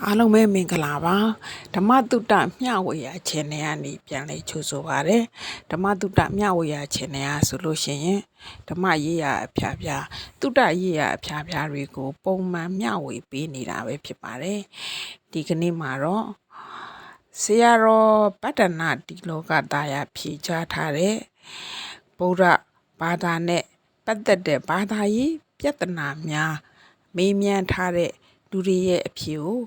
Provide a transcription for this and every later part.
အားလုံးပဲမင်္ဂလာပါဓမ္မတုတ္တမျှဝေယချန်နယ်ကနေပြန်လဲကြိုဆိုပါရစေဓမ္မတုတ္တမျှဝေယချန်နယ်အားဆိုလို့ရှိရင်ဓမ္မရေးရာအဖျားဖျားတုတ္တရေးရာအဖျားဖျားတွေကိုပုံမှန်မျှဝေပေးနေတာပဲဖြစ်ပါတယ်ဒီကနေ့မှာတော့ဆရာတော်ဗတ္တနာတိလောကသားရဖြေချထားတဲ့ဗုဒ္ဓဘာသာနဲ့ပတ်သက်တဲ့ဘာသာရေးပြဿနာများမေးမြန်းထားတဲ့လူတွေရဲ့အဖြေကို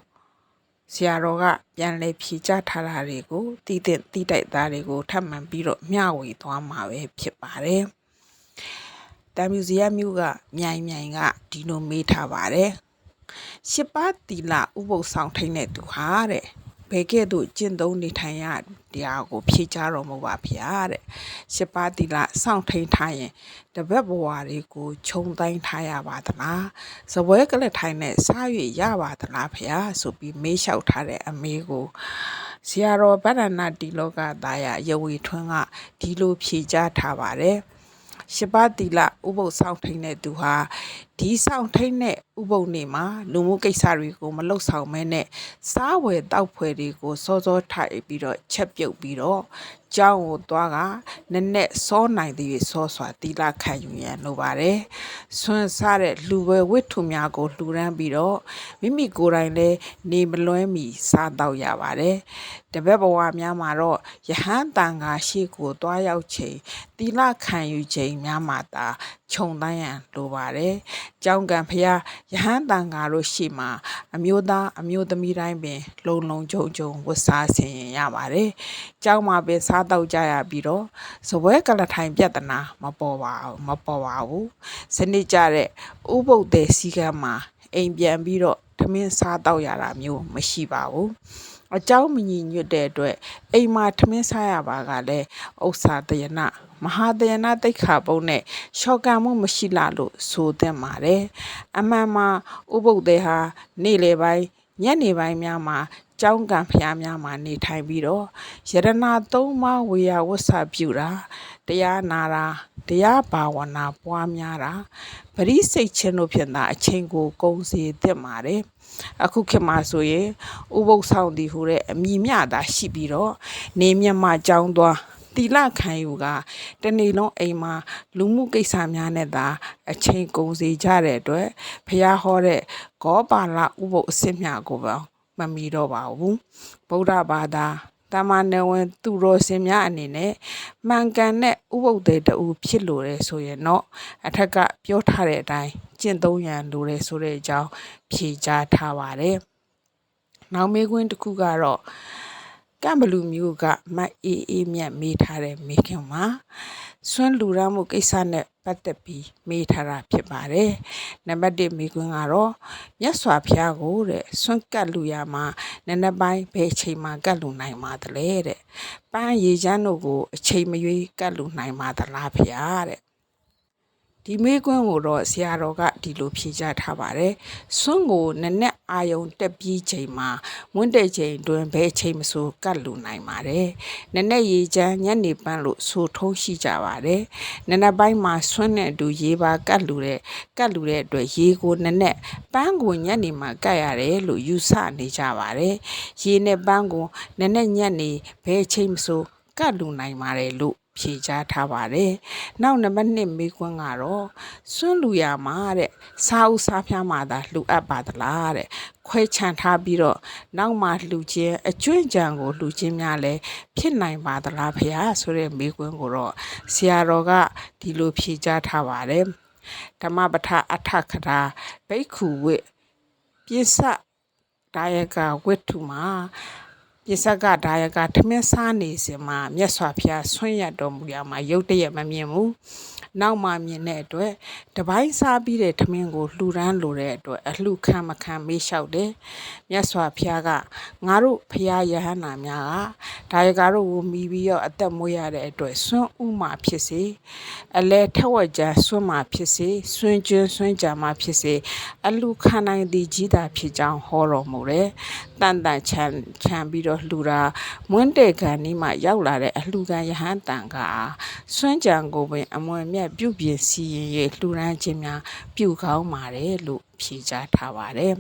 ဆရာတော်ကပြန်လဲဖြေချထားတာတွေကိုတိတိုက်သားတွေကိုထပ်မံပြီးတော့မျှဝေသွားမှာပဲဖြစ်ပါတယ်။တာမြူဇီယမျိုးကမြိုင်ကဒီလိုမေးထားပါတယ်။ရှစ်ပါးတီလာဥပုသ်ဆောင်ထိန်တဲ့သူဟာတဲ့ဘယ်ကဲ့သို့ကျင့်သုံးနေထိုင်ရတရားကိုဖြေချတော်မူပါဗျာတဲ့ရှစ်ပါးတီလာစောင့်ထိန်ထားရင်တပတ်ဘဝတွေကိုခြုံတိုင်းထားရပါသလားစပွဲကလေးထိုင်နဲ့စား၍ရပါသလားဗျာဆိုပြီးမေးလျှောက်ထားတဲ့အမေကိုဆရာတော်ဗတ္တနာတိလောကသားရရဝေထွန်းကဒီလိုဖြေချထားပါတယ်ရှစ်ပါးတီလာဥပုသ်ဆောင်ထိန်တဲ့သူဟာဒီဆောင်ထိန်တဲ့ဥပုသ်နေ့မှာလူမှုကိစ္စတွေကိုမလုပ်ဆောင်မဲနဲ့စားဝယ်တောက်ဖွယ်တွေကိုစောထိုက်ပြီးတော့ချက်ပြုတ်ပြီးတော့ကျောင်းကိုသွားကနက်နက်စောနိုင်တဲ့စောစွာတီလာခံယူရန်လိုပါတယ်ဆွမ်းစားတဲ့လူပဲဝိထုများကိုလှူဒန်းပြီးတော့မိမိကိုယ်တိုင်လည်းနေမလွဲမီစားတော့ရပါတယ်တပည့်ဘဝများမှာတော့ယဟန်တန်ခါရှိကိုတွားရောက်ချိန်တီလာခံယူချိန်များမှာသာခြုံတိုင်းရန်လိုပါတယ်ကျောင်းကံဖျားယဟန်တန်ခါတို့ရှိမှာအမျိုးသားအမျိုးသမီးတိုင်းပင်လုံခြုံဝတ်စားဆင်ရင်ရပါတယ်ကျောင်းမှာပဲစားတော့ကြရပြီးတော့စပွဲကလထိုင်ပြဿနာမပေါ်ပါဘူးစနစ်ကြတဲ့ဥပုပ်တဲ့စီကံမှာအိမ်ပြန်ပြီးတော့ထမင်းစားတော့ရတာမျိုးမရှိပါဘူးအเจ้าမညီညွတ်တဲ့အတွက်အိမ်မှာထမင်းစားရပါကလည်းဥစ္စာတယနာမဟာတယနာတိတ်ခါပုံနဲ့ရှော့ကံမှုမရှိလာလို့ဆိုသင့်ပါတယ်အမှန်မှာဥပုပ်တဲ့ဟာနေ့လေပိုင်းညနေပိုင်းများမှာကျောင်းကံဖျားများမှာနေထိုင်ပြီးတော့ယရနာသုံးပါးဝေယဝဆပြုတာတရားနာတာတရားဘာဝနာပွားများတာပရိစိတ်ချင်းတို့ဖြင့်သာအချိန်ကိုကုန်စေသင့်ပါတယ်အခုခေတ်မှာဆိုရင်ဥပုသ်ဆောင်သည်ဟူတဲ့အမိမြတာရှိပြီးတော့နေမြတ်မကျောင်းသွားတီလာခံယူကတနေ့လုံးအိမ်မှာလူမှုကိစ္စများနဲ့သာအချိန်ကုန်စေကြတဲ့အတွက်ဖျားဟောတဲ့ဂောပါလဥပုသ်အစစ်မြကိုပဲမမီတော့ပါဘူးဗုဒ္ဓဘာသာတမန်တော်ဝင်သူတော်စင်များအနေနဲ့မှန်ကန်တဲ့ဥပုသ်တဲ့တူဖြစ်လို့ရဲဆိုရင်တော့အထက်ကပြောထားတဲ့အတိုင်းကျင့်သုံးရန်လိုရဲဆိုတဲ့အကြောင်းဖြေကြားထားပါတယ်နောက်မေးခွန်းတစ်ခုကတော့ကံဘလူမျိုးကမအေးမြတ်မေးထားတဲ့မေးခွန်းမှာဆွမ်းလူရမှုကိစ္စနဲ့ပတ်သက်ပြီးမေးထားတာဖြစ်ပါတယ်နံပါတ်1မေးခွန်းကတော့မြတ်စွာဘုရားကိုတဲ့ဆွမ်းကတ်လူရမှာနည်းနည်းပိုင်းဘယ်အချိန်မှာကတ်လူနိုင်ပါသလဲတဲ့ပန်းရေချမ်းတို့ကိုအချိန်မရွေးကတ်လူနိုင်ပါသလားဘုရားတဲ့ဒီမေးခွန်းကိုတော့ဆရာတော်ကဒီလိုဖြေကြားထားပါတယ်ဆွမ်းကိုနက်နက်အာယုံတက်ပြီးချိန်မှာဝန်းတဲ့ချိန်တွင်ဘယ်အချိန်မဆိုကတ်လူနိုင်ပါတယ်နက်နက်ရေချမ်းညနေပန်းလို့ဆိုထုံးရှိကြပါတယ်နက်နက်ပိုင်းမှာဆွမ်းနဲ့အတူရေပါကတ်လူတဲ့အတွက်ရေကိုနက်နက်ပန်းကိုညနေမှာကတ်ရတယ်လို့ယူဆနေကြပါတယ်ရေနဲ့ပန်းကိုနက်နက်ညနေဘယ်အချိန်မဆိုကတ်လူနိုင်ပါတယ်လို့ဖြေကြားထားပါတယ်။နောက်နံပါတ်2မေးခွန်းကတော့ဆွန့်လူရမှာတဲ့စားဦးစားဖျားမှာသာလှူအပ်ပါသလားတဲ့ခွဲခြံထားပြီးတော့နောက်မှလှူခြင်းအကျွင့်ကြံကိုလှူခြင်းများလည်းဖြစ်နိုင်ပါသလားဖေဟာဆိုတဲ့မေးခွန်းကိုတော့ဆရာတော်ကဒီလိုဖြေကြားထားပါတယ်။ဓမ္မပဋ္ဌအထခရာဘိက္ခုဝိပိစဒါယကဝိထုမှာပိစကဒါယကထမင်းစားနေစဉ်မှာမြတ်စွာဘုရားဆွင့်ရတော်မူရာမှာရုတ်တရက်မမြင်ဘူးနောက်မှမြင်တဲ့အတွက်တပိုင်းစားပြီးတဲ့ထမင်းကိုလှူဒန်းလိုတဲ့အတွက်အလှခံမခံမေးလျှောက်တယ်မြတ်စွာဘုရားကငါတို့ဘုရားယဟန္တာများကဒါယကတို့ကိုမိပြီးတော့အသက်မွေးရတဲ့အတွက်ဆွန့်ဥမှာဖြစ်စေအလဲထက်ဝက်ကြဆွန့်မှာဖြစ်စေဆွန့်ကျွန်းဆွန့်ကြမှာဖြစ်စေအလှခံနိုင်သည့်ကြီးတာဖြစ်ကြောင်းဟောတော်မူတယ်တန်ချမ်းပြီးတော့လှူတာမွန်းတဲ့ကံဒီမှာရောက်လာတဲ့အလှခံယဟန်တန်ကဆွန့်ကြံကိုပင်အမွန်မြတ်ပြုပြင်စီရင်လှူဒန်းခြင်းများပြုကောင်းပါတယ်လို့ဖြေကြားထားပါတယ်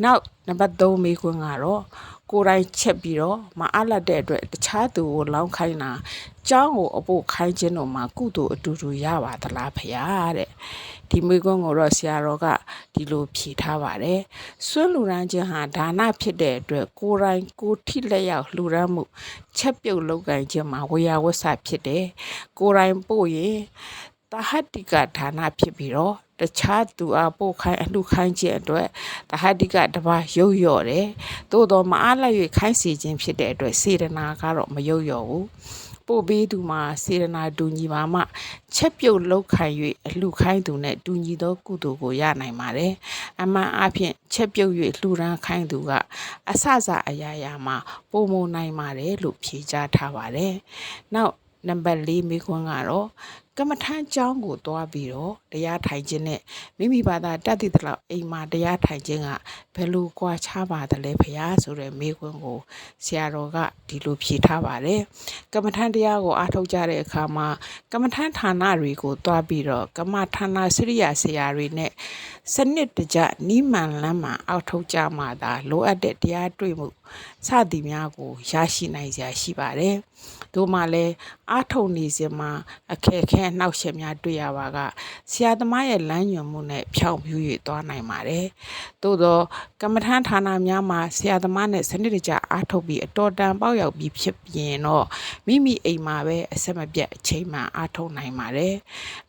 နောက်နံပါတ်3မေးခွန်းကတော့ကိုယ်တိုင်ချက်ပြီးတော့မအားလတ်တဲ့အတွက်တခြားသူကိုလောင်းခိုင်းတာကျောင်းကိုအဖို့ခိုင်းခြင်းတို့မှာကုသိုလ်အတူတူရပါသလားဖေယားတဲ့ဒီမေးခွန်းကိုတော့ဆရာတော်ကဒီလိုဖြေထားပါတယ်စွန့်လူရန်ခြင်းဟာဒါနဖြစ်တဲ့အတွက်ကိုယ်တိုင်ကိုထိလက်ရောက်လူရန်မှုချက်ပြုတ်လောက်ကင်ခြင်းမှာဝေယဝဆဖြစ်တယ်ကိုယ်တိုင်ပို့ရင်တဟတ္တိကဒါနဖြစ်ပြီးတော့တခြားသူအားပို့ခိုင်းအလှခိုင်းခြင်းအတွက်တဟတ္တိကတပါရုပ်ရော့တယ်သို့တော့မအားလိုက်၍ခိုင်းစီခြင်းဖြစ်တဲ့အတွက်စေတနာကတော့မရုပ်ရော့ဘူးပို့ပေးသူမှာစေတနာတူညီပါမှချက်ပြုတ်လောက်ခိုင်၍အလှခိုင်းသူနဲ့တူညီသောကုသိုလ်ကိုရနိုင်ပါတယ်အမှန်အဖြစ်ချက်ပြုတ်၍လှူဒန်းခိုင်းသူကအဆအအရာရာမှာပုံမနိုင်ပါတယ်လို့ဖြေကြားထားပါတယ်နောက်နံပါတ်4မိခွန်းကတော့ကမ္မထမ်းကျောင်းကိုတွားပြီးတော့တရားထိုင်ခြင်းနဲ့မိမိဘာသာတတ်သိသလောက်အိမ်မှာတရားထိုင်ခြင်းကဘယ်လိုကွာခြားပါသလဲဖရားဆိုတဲ့မိခွန်းကိုဆရာတော်ကဒီလိုဖြေထားပါတယ်ကမ္မထမ်းတရားကိုအားထုတ်ကြတဲ့အခါမှာကမ္မထမ်းဌာနတွေကိုတွားပြီးတော့ကမ္မဌာနစရိယာဆရာတွေနဲ့စနစ်တကျနိမှန်လမ်းမှအောက်ထုတ်ကြမှသာလိုအပ်တဲ့တရားတွေ့မှုစသည်များကိုရရှိနိုင်စရာရှိပါတယ်တို့မှလည်းအားထုတ်နေစဉ်မှာအခက်အခဲနှောက်ယှက်များတွေ့ရပါကဆရာသမားရဲ့လမ်းညွှန်မှုနဲ့ဖြောင့်ဖြူး၍သွားနိုင်ပါတယ်သို့သောကမ္မထမ်းဌာနများမှာဆရာသမားနဲ့စနစ်တကျအားထုတ်ပြီးအတော်တန်ပေါက်ရောက်ပြီးဖြစ်ပြင်တော့မိမိအိမ်မှာပဲအဆက်မပြတ်အချိန်မှအားထုတ်နိုင်ပါတယ်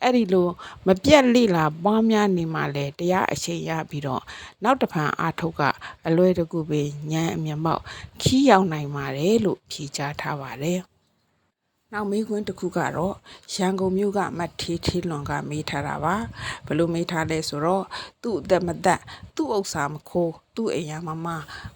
အဲ့ဒီလိုမပြတ်လိလာပွားများနေမှလဲတရားအချိန်ရပြီးတော့နောက်တစ်ဖန်အားထုတ်ကအလွယ်တကူပဲဉာဏ်အမြင်ပေါက်ခီးရောက်နိုင်ပါတယ်လို့ဖြေကြားထားပါတယ်နောက်မေးခွန်းတစ်ခုကတော့ရန်ကုန်မြို့ကမတ်ထေးထေးလွန်ကမေးထားတာပါဘယ်လိုမေးထားလဲဆိုတော့သူ့အသက်မသက်သူ့ဥစ္စာမခိုးသူ့အိမ်ရမမ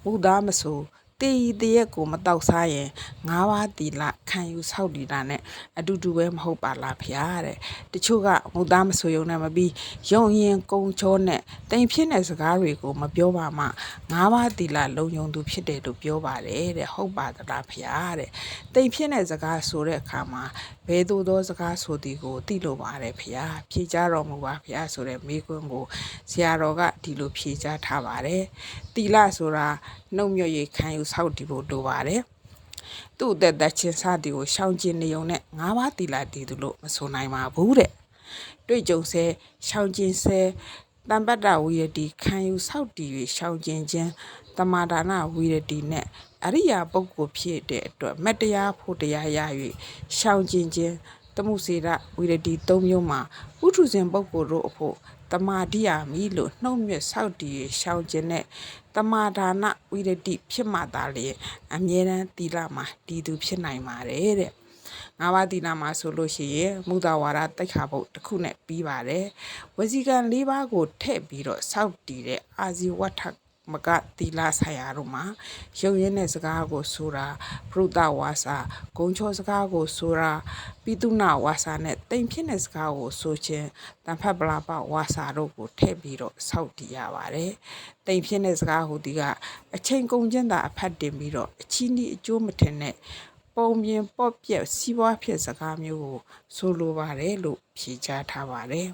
မူသားမဆိုတေးတရက်ကိုမတောက်စားရင်၅ပါးတီလာခံယူဆောက်တည်တာနဲ့အတူတူပဲမဟုတ်ပါလားဖေဟာတဲ့တချို့ကမူသားမဆိုရုံနဲ့မပြီးရုံရင်ကုံချောနဲ့တိမ်ဖြစ်တဲ့စကားတွေကိုမပြောပါမှ၅ပါးတီလာလုံယုံသူဖြစ်တယ်လို့ပြောပါတယ်တဲ့ဟုတ်ပါသလားဖေဟာတဲ့တိမ်ဖြစ်တဲ့စကားဆိုတဲ့အခါမှာဘယ်သို့သောစကားဆိုသည်ကိုသိလို့ပါတယ်ဖေဟာဖြေကြတော်မူပါဖေဟာဆိုတဲ့မေးခွန်းကိုဆရာတော်ကဒီလိုဖြေကြားထားပါတယ်တီလာဆိုတာနှုတ်မြွက်ရိတ်ခံယူဆောက်တည်ဖို့လိုပါတယ်သူ့အသက်သက်ချင်းစားတီကိုရှောင်ကျင်နေုံနဲ့၅ပါးတီလာတည်သူလို့မဆိုနိုင်ပါဘူးတဲ့တွေ့ကြုံဆဲရှောင်ကျင်ဆဲတမ္ပတ္တဝိရတိခံယူဆောက်တည်၍ရှောင်ကျင်ခြင်းတမာဒါနဝိရတိနဲ့အရိယာပုဂ္ဂိုလ်ဖြစ်တဲ့အတွက်မတရားဖို့တရားရ၍ရှောင်ကျင်ခြင်းတမှုစေရဝိရတိ၃မျိုးမှာပုထုဇဉ်ပုဂ္ဂိုလ်တို့အဖို့တမာတိယာမီလို့နှုတ်မြတ်ဆောက်တည်ရှောင်ခြင်းနဲ့တမာဒါနဝိရတိဖြစ်မှသာလေအမြဲတမ်းတီလာမှာတည်သူဖြစ်နိုင်ပါတယ်တဲ့ငါးပါးတီလာမှာဆိုလို့ရှိရင်မူတာဝါဒတိုက်ခါဖို့တစ်ခုနဲ့ပြီးပါတယ်ဝစီကံ၄ပါးကိုထည့်ပြီးတော့စောက်တည်တဲ့အာဇီဝဋ္ဌမကတီလာဆိုင်ရာတို့မှာရုပ်ရင်းတဲ့စကားကိုဆိုတာပရုဒဝါစာဂုံချောစကားကိုဆိုတာပိတုနာဝါစာနဲ့တိမ်ဖြစ်တဲ့စကားကိုဆိုခြင်းတန်ဖတ်ပလာပဝါစာတို့ကိုထည့်ပြီးတော့စောက်တည်ရပါတယ်တိမ်ဖြစ်တဲ့စကားဟူဒီကအချိန်ကုန်ခြင်းသာအဖတ်တင်ပြီးတော့အချီးနှီးအကျိုးမထင်တဲ့ပုံပြင်ပေါ့ပြက်စီးပွားဖြစ်စကားမျိုးကိုဆိုလိုပါတယ်လို့ဖြေကြားထားပါတယ်